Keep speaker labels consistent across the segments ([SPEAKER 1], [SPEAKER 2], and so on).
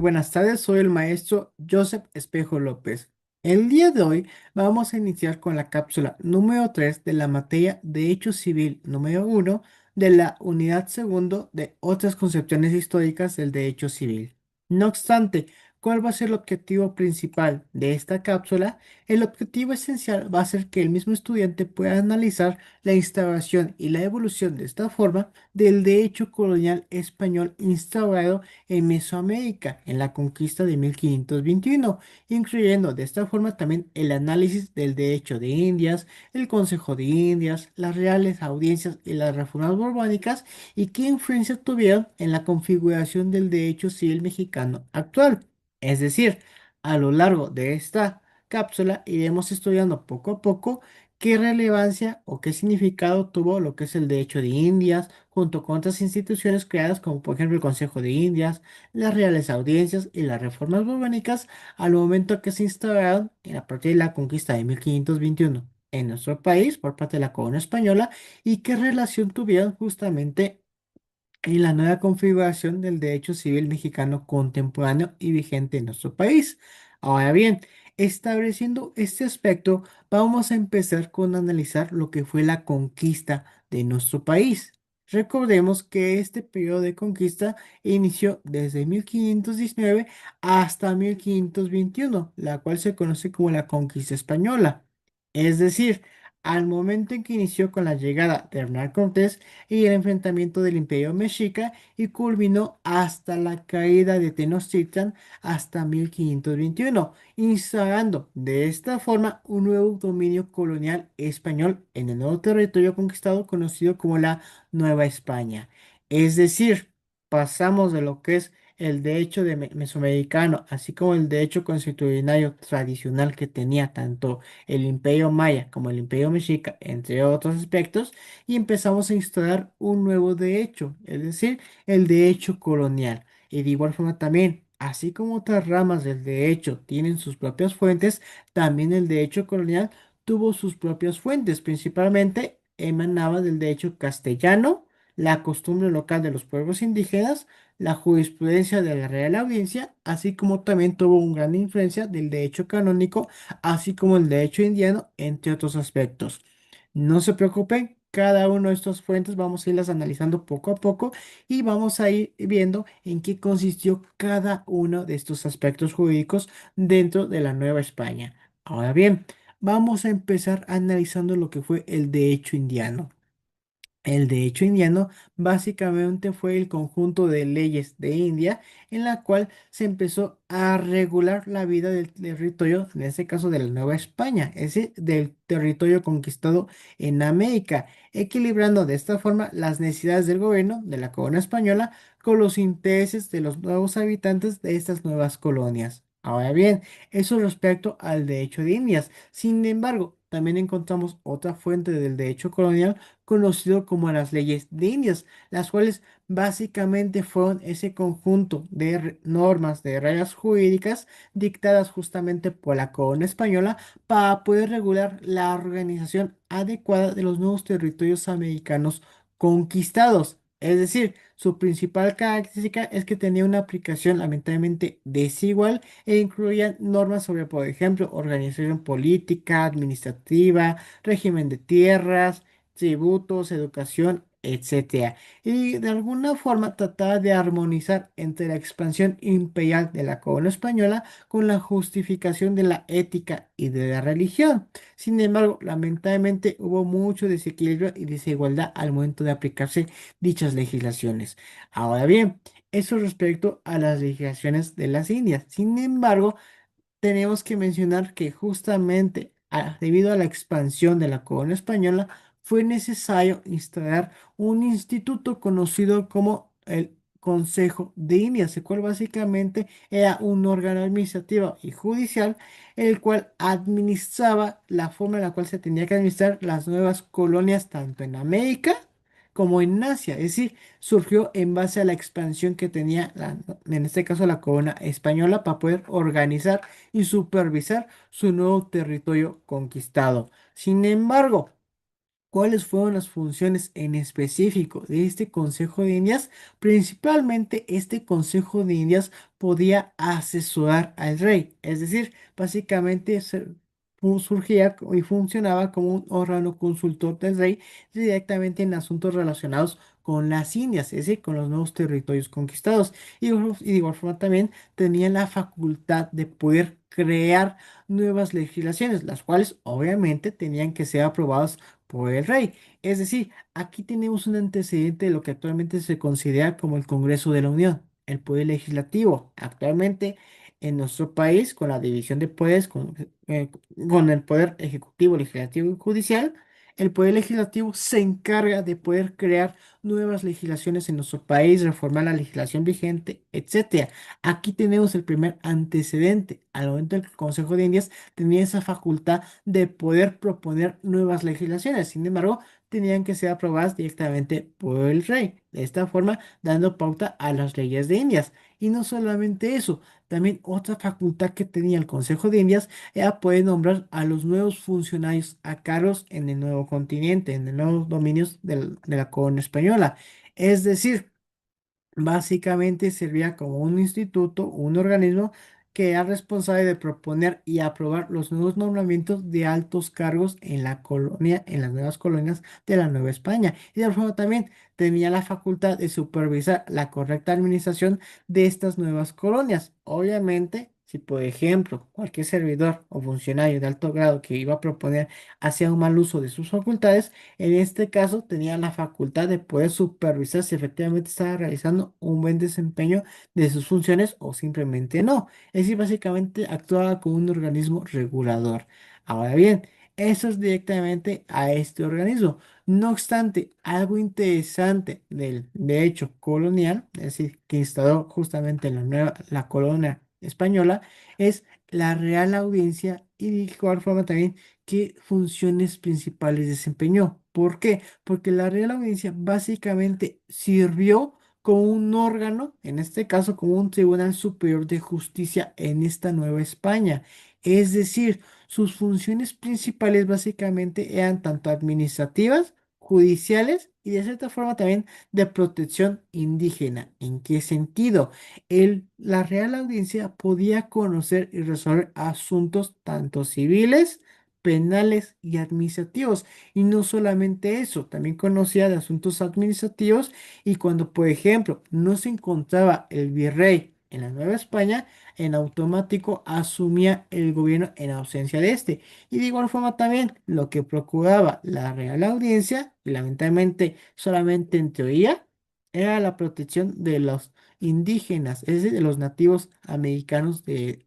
[SPEAKER 1] buenas tardes, soy el maestro Joseph Espejo López. El día de hoy vamos a iniciar con la cápsula número 3 de la materia Derecho Civil número 1 de la unidad segundo de otras concepciones históricas del derecho civil. No obstante, ¿cuál va a ser el objetivo principal de esta cápsula? El objetivo esencial va a ser que el mismo estudiante pueda analizar la instauración y la evolución de esta forma del derecho colonial español instaurado en Mesoamérica en la conquista de 1521, incluyendo de esta forma también el análisis del derecho de Indias, el Consejo de Indias, las reales audiencias y las reformas borbónicas y qué influencia tuvieron en la configuración del derecho civil mexicano actual. Es decir, a lo largo de esta cápsula iremos estudiando poco a poco qué relevancia o qué significado tuvo lo que es el derecho de Indias, junto con otras instituciones creadas como por ejemplo el Consejo de Indias, las Reales Audiencias y las reformas borbónicas al momento que se instauraron a partir de la conquista de 1521 en nuestro país por parte de la corona española y qué relación tuvieron justamente y la nueva configuración del derecho civil mexicano contemporáneo y vigente en nuestro país. Ahora bien, estableciendo este aspecto, vamos a empezar con analizar lo que fue la conquista de nuestro país. Recordemos que este periodo de conquista inició desde 1519 hasta 1521, la cual se conoce como la conquista española. Es decir, al momento en que inició con la llegada de Hernán Cortés, y el enfrentamiento del Imperio Mexica y culminó hasta la caída de Tenochtitlan hasta 1521, instaurando de esta forma un nuevo dominio colonial español en el nuevo territorio conquistado conocido como la Nueva España. Es decir, pasamos de lo que es el derecho de mesoamericano, así como el derecho constitucional tradicional que tenía tanto el Imperio Maya como el Imperio Mexica, entre otros aspectos, y empezamos a instaurar un nuevo derecho, es decir, el derecho colonial. Y de igual forma también, así como otras ramas del derecho tienen sus propias fuentes, también el derecho colonial tuvo sus propias fuentes, principalmente emanaba del derecho castellano, la costumbre local de los pueblos indígenas, la jurisprudencia de la Real Audiencia, así como también tuvo una gran influencia del derecho canónico, así como el derecho indiano, entre otros aspectos. No se preocupen, cada uno de estas fuentes vamos a irlas analizando poco a poco y vamos a ir viendo en qué consistió cada uno de estos aspectos jurídicos dentro de la Nueva España. Ahora bien, vamos a empezar analizando lo que fue el derecho indiano. El derecho indiano básicamente fue el conjunto de leyes de India en la cual se empezó a regular la vida del territorio, en este caso de la Nueva España, es decir, del territorio conquistado en América, equilibrando de esta forma las necesidades del gobierno de la corona española con los intereses de los nuevos habitantes de estas nuevas colonias. Ahora bien, eso respecto al derecho de Indias. Sin embargo, también encontramos otra fuente del derecho colonial conocido como las leyes de Indias, las cuales básicamente fueron ese conjunto de normas, de reglas jurídicas dictadas justamente por la corona española para poder regular la organización adecuada de los nuevos territorios americanos conquistados. Es decir, su principal característica es que tenía una aplicación lamentablemente desigual e incluían normas sobre, por ejemplo, organización política, administrativa, régimen de tierras, tributos, educación, etcétera. Y de alguna forma trataba de armonizar entre la expansión imperial de la corona española con la justificación de la ética y de la religión. Sin embargo, lamentablemente hubo mucho desequilibrio y desigualdad al momento de aplicarse dichas legislaciones. Ahora bien, eso respecto a las legislaciones de las Indias. Sin embargo, tenemos que mencionar que justamente debido a la expansión de la corona española, fue necesario instalar un instituto conocido como el Consejo de Indias, el cual básicamente era un órgano administrativo y judicial, el cual administraba la forma en la cual se tenía que administrar las nuevas colonias tanto en América como en Asia. Es decir, surgió en base a la expansión que tenía, en este caso, la corona española para poder organizar y supervisar su nuevo territorio conquistado. Sin embargo, ¿Cuáles fueron las funciones en específico de este Consejo de Indias? Principalmente este Consejo de Indias podía asesorar al rey, es decir, básicamente surgía y funcionaba como un órgano consultor del rey directamente en asuntos relacionados con las Indias, es decir, con los nuevos territorios conquistados. Y de igual forma también tenía la facultad de poder crear nuevas legislaciones, las cuales obviamente tenían que ser aprobadas por el rey. Es decir, aquí tenemos un antecedente de lo que actualmente se considera como el Congreso de la Unión, el poder legislativo. Actualmente en nuestro país, con la división de poderes, con el poder ejecutivo, legislativo y judicial, el poder legislativo se encarga de poder crear nuevas legislaciones en nuestro país, reformar la legislación vigente, etcétera. Aquí tenemos el primer antecedente. Al momento en que el Consejo de Indias tenía esa facultad de poder proponer nuevas legislaciones. Sin embargo, tenían que ser aprobadas directamente por el rey. De esta forma, dando pauta a las leyes de Indias. Y no solamente eso, también otra facultad que tenía el Consejo de Indias era poder nombrar a los nuevos funcionarios a cargos en el nuevo continente, en los nuevos dominios de la corona española. Es decir, básicamente servía como un instituto, un organismo que era responsable de proponer y aprobar los nuevos nombramientos de altos cargos en la colonia, en las nuevas colonias de la Nueva España. Y de alguna forma también tenía la facultad de supervisar la correcta administración de estas nuevas colonias. Obviamente, si por ejemplo cualquier servidor o funcionario de alto grado que iba a proponer hacía un mal uso de sus facultades, en este caso, tenía la facultad de poder supervisar si efectivamente estaba realizando un buen desempeño de sus funciones o simplemente no. Es decir, básicamente actuaba como un organismo regulador. Ahora bien, eso es directamente a este organismo. No obstante, algo interesante del derecho colonial, es decir, que instauró justamente la colonia española, es la Real Audiencia y de igual forma también qué funciones principales desempeñó. ¿Por qué? Porque la Real Audiencia básicamente sirvió como un órgano, en este caso como un Tribunal Superior de Justicia en esta Nueva España. Es decir, sus funciones principales básicamente eran tanto administrativas, judiciales y de cierta forma también de protección indígena. ¿En qué sentido? La Real Audiencia podía conocer y resolver asuntos tanto civiles, penales y administrativos. Y no solamente eso, también conocía de asuntos administrativos y cuando, por ejemplo, no se encontraba el virrey en la Nueva España, en automático asumía el gobierno en ausencia de este. Y de igual forma también lo que procuraba la Real Audiencia, y lamentablemente solamente en teoría, era la protección de los indígenas, es decir, de los nativos americanos de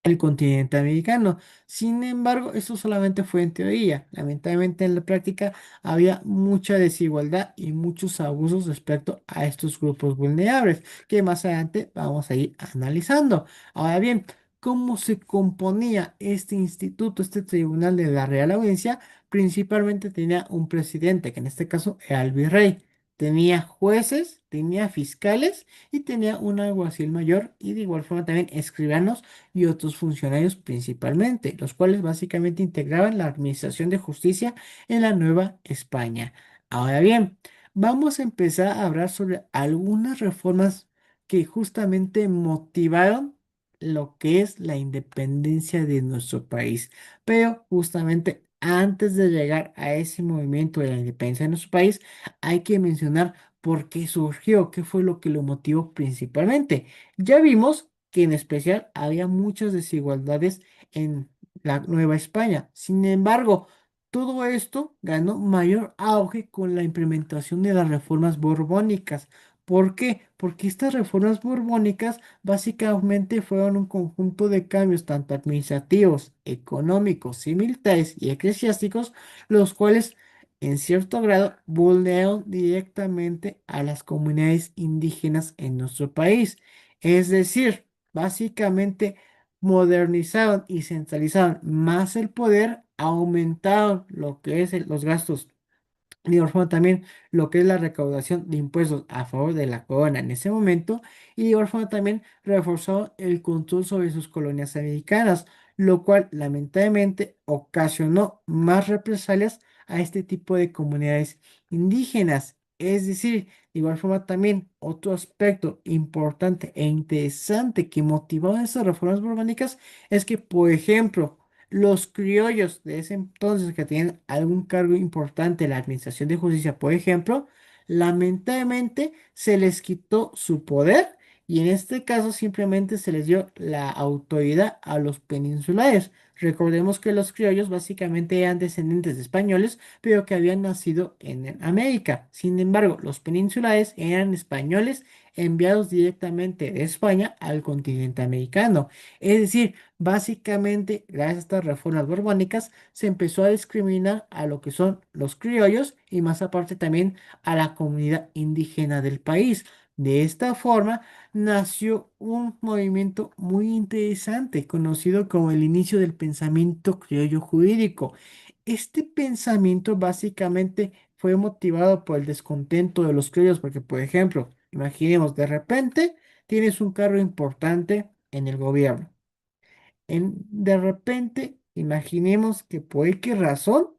[SPEAKER 1] el continente americano. Sin embargo, eso solamente fue en teoría. Lamentablemente en la práctica había mucha desigualdad y muchos abusos respecto a estos grupos vulnerables, que más adelante vamos a ir analizando. Ahora bien, ¿cómo se componía este instituto, este tribunal de la Real Audiencia? Principalmente tenía un presidente, que en este caso era el virrey. Tenía jueces, tenía fiscales y tenía un alguacil mayor y de igual forma también escribanos y otros funcionarios principalmente, los cuales básicamente integraban la administración de justicia en la Nueva España. Ahora bien, vamos a empezar a hablar sobre algunas reformas que justamente motivaron lo que es la independencia de nuestro país. Pero justamente antes de llegar a ese movimiento de la independencia de nuestro país, hay que mencionar por qué surgió, qué fue lo que lo motivó principalmente. Ya vimos que en especial había muchas desigualdades en la Nueva España. Sin embargo, todo esto ganó mayor auge con la implementación de las reformas borbónicas. ¿Por qué? Porque estas reformas borbónicas básicamente fueron un conjunto de cambios tanto administrativos, económicos, y militares y eclesiásticos, los cuales en cierto grado vulneraron directamente a las comunidades indígenas en nuestro país. Es decir, básicamente modernizaron y centralizaron más el poder, aumentaron lo que es los gastos y de igual forma también lo que es la recaudación de impuestos a favor de la corona en ese momento y de igual forma también reforzó el control sobre sus colonias americanas, lo cual lamentablemente ocasionó más represalias a este tipo de comunidades indígenas. Es decir, de igual forma también otro aspecto importante e interesante que motivó esas reformas borbónicas es que, por ejemplo, los criollos de ese entonces que tenían algún cargo importante en la administración de justicia, por ejemplo, lamentablemente se les quitó su poder y en este caso simplemente se les dio la autoridad a los peninsulares. Recordemos que los criollos básicamente eran descendientes de españoles, pero que habían nacido en América. Sin embargo, los peninsulares eran españoles enviados directamente de España al continente americano. Es decir, básicamente, gracias a estas reformas borbónicas, se empezó a discriminar a lo que son los criollos y más aparte también a la comunidad indígena del país. De esta forma, nació un movimiento muy interesante, conocido como el inicio del pensamiento criollo jurídico. Este pensamiento básicamente fue motivado por el descontento de los criollos, porque, por ejemplo, imaginemos, de repente tienes un cargo importante en el gobierno. De repente, imaginemos que por X razón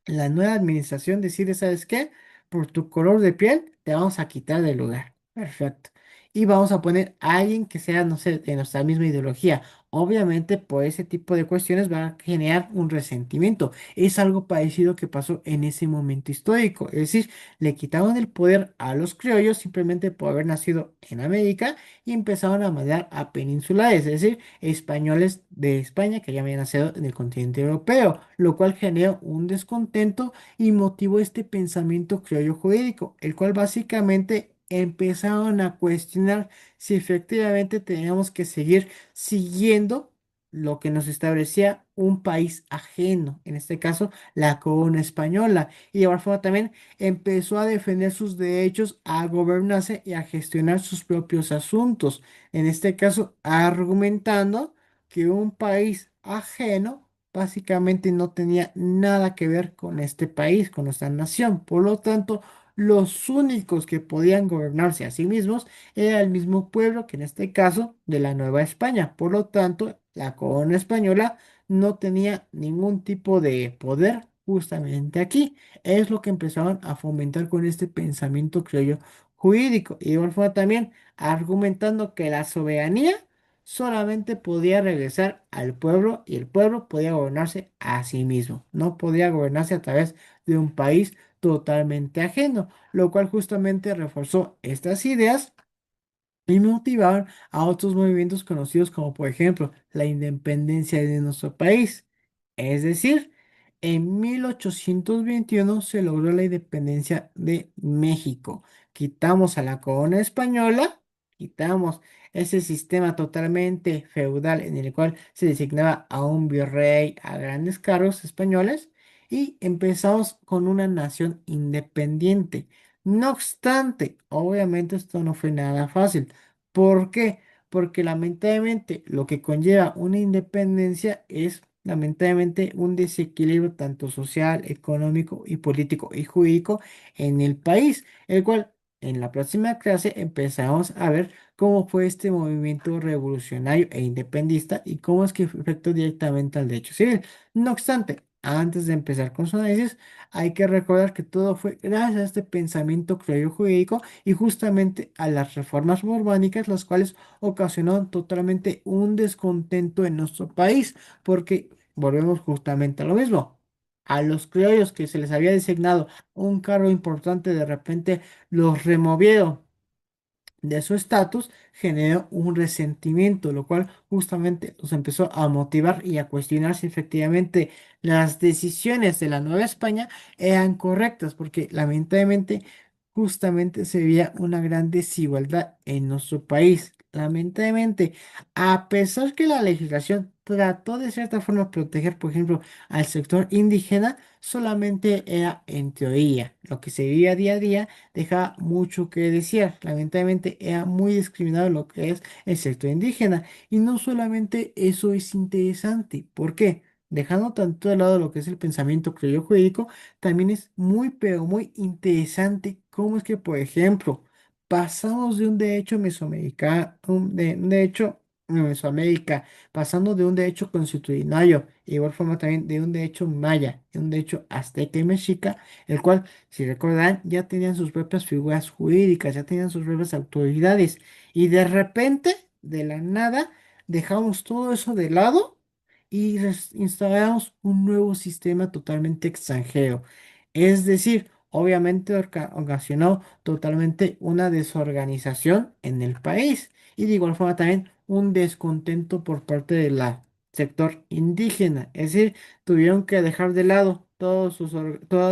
[SPEAKER 1] la nueva administración decide, ¿sabes qué? Por tu color de piel te vamos a quitar del lugar. Perfecto. Y vamos a poner a alguien que sea, no sé, de nuestra misma ideología. Obviamente, por ese tipo de cuestiones va a generar un resentimiento. Es algo parecido que pasó en ese momento histórico. Es decir, le quitaron el poder a los criollos simplemente por haber nacido en América y empezaron a mandar a peninsulares, es decir, españoles de España que ya habían nacido en el continente europeo, lo cual generó un descontento y motivó este pensamiento criollo jurídico, el cual básicamente empezaron a cuestionar si efectivamente teníamos que seguir siguiendo lo que nos establecía un país ajeno, en este caso la corona española, y de igual forma también empezó a defender sus derechos a gobernarse y a gestionar sus propios asuntos, en este caso argumentando que un país ajeno básicamente no tenía nada que ver con este país, con nuestra nación. Por lo tanto, los únicos que podían gobernarse a sí mismos era el mismo pueblo que en este caso de la Nueva España. Por lo tanto, la corona española no tenía ningún tipo de poder justamente aquí. Es lo que empezaron a fomentar con este pensamiento criollo jurídico. Y de igual forma también argumentando que la soberanía solamente podía regresar al pueblo y el pueblo podía gobernarse a sí mismo, no podía gobernarse a través de un país totalmente ajeno, lo cual justamente reforzó estas ideas y motivaron a otros movimientos conocidos como por ejemplo la independencia de nuestro país. Es decir, en 1821 se logró la independencia de México. Quitamos a la corona española, quitamos ese sistema totalmente feudal en el cual se designaba a un virrey a grandes cargos españoles y empezamos con una nación independiente. No obstante, obviamente esto no fue nada fácil. ¿Por qué? Porque lamentablemente lo que conlleva una independencia es lamentablemente un desequilibrio tanto social, económico y político y jurídico en el país, el cual en la próxima clase empezamos a ver cómo fue este movimiento revolucionario e independentista y cómo es que afectó directamente al derecho civil. No obstante, antes de empezar con su análisis, hay que recordar que todo fue gracias a este pensamiento criterio jurídico y justamente a las reformas borbónicas, las cuales ocasionaron totalmente un descontento en nuestro país, porque volvemos justamente a lo mismo. A los criollos que se les había designado un cargo importante, de repente los removieron de su estatus, generó un resentimiento, lo cual justamente los empezó a motivar y a cuestionar si efectivamente las decisiones de la Nueva España eran correctas, porque lamentablemente justamente se veía una gran desigualdad en nuestro país. Lamentablemente, a pesar que la legislación trató de cierta forma proteger, por ejemplo, al sector indígena, solamente era en teoría. Lo que se vivía día a día deja mucho que desear. Lamentablemente era muy discriminado lo que es el sector indígena. Y no solamente eso es interesante. ¿Por qué? Dejando tanto de lado lo que es el pensamiento criterio jurídico, también es muy, pero muy interesante cómo es que, por ejemplo, pasamos de un derecho mesoamericano, un derecho en Mesoamérica, pasando de un derecho constitucional, de igual forma también de un derecho maya, de un derecho azteca y mexica, el cual, si recordarán, ya tenían sus propias figuras jurídicas, ya tenían sus propias autoridades, y de repente, de la nada, dejamos todo eso de lado y instalamos un nuevo sistema totalmente extranjero. Es decir, obviamente ocasionó totalmente una desorganización en el país y de igual forma también un descontento por parte del sector indígena. Es decir, tuvieron que dejar de lado toda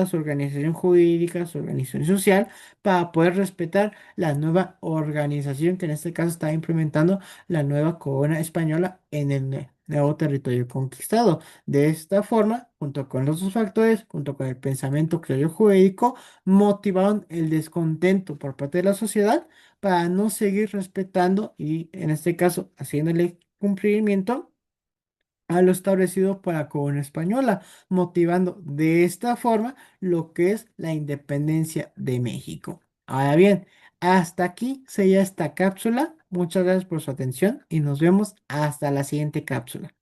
[SPEAKER 1] su organización jurídica, su organización social, para poder respetar la nueva organización que en este caso está implementando la nueva corona española en el nuevo territorio conquistado. De esta forma, junto con los dos factores, junto con el pensamiento criollo jurídico, motivaron el descontento por parte de la sociedad para no seguir respetando y, en este caso, haciéndole cumplimiento a lo establecido por la corona española, motivando de esta forma lo que es la independencia de México. Ahora bien, hasta aquí sería esta cápsula. Muchas gracias por su atención y nos vemos hasta la siguiente cápsula.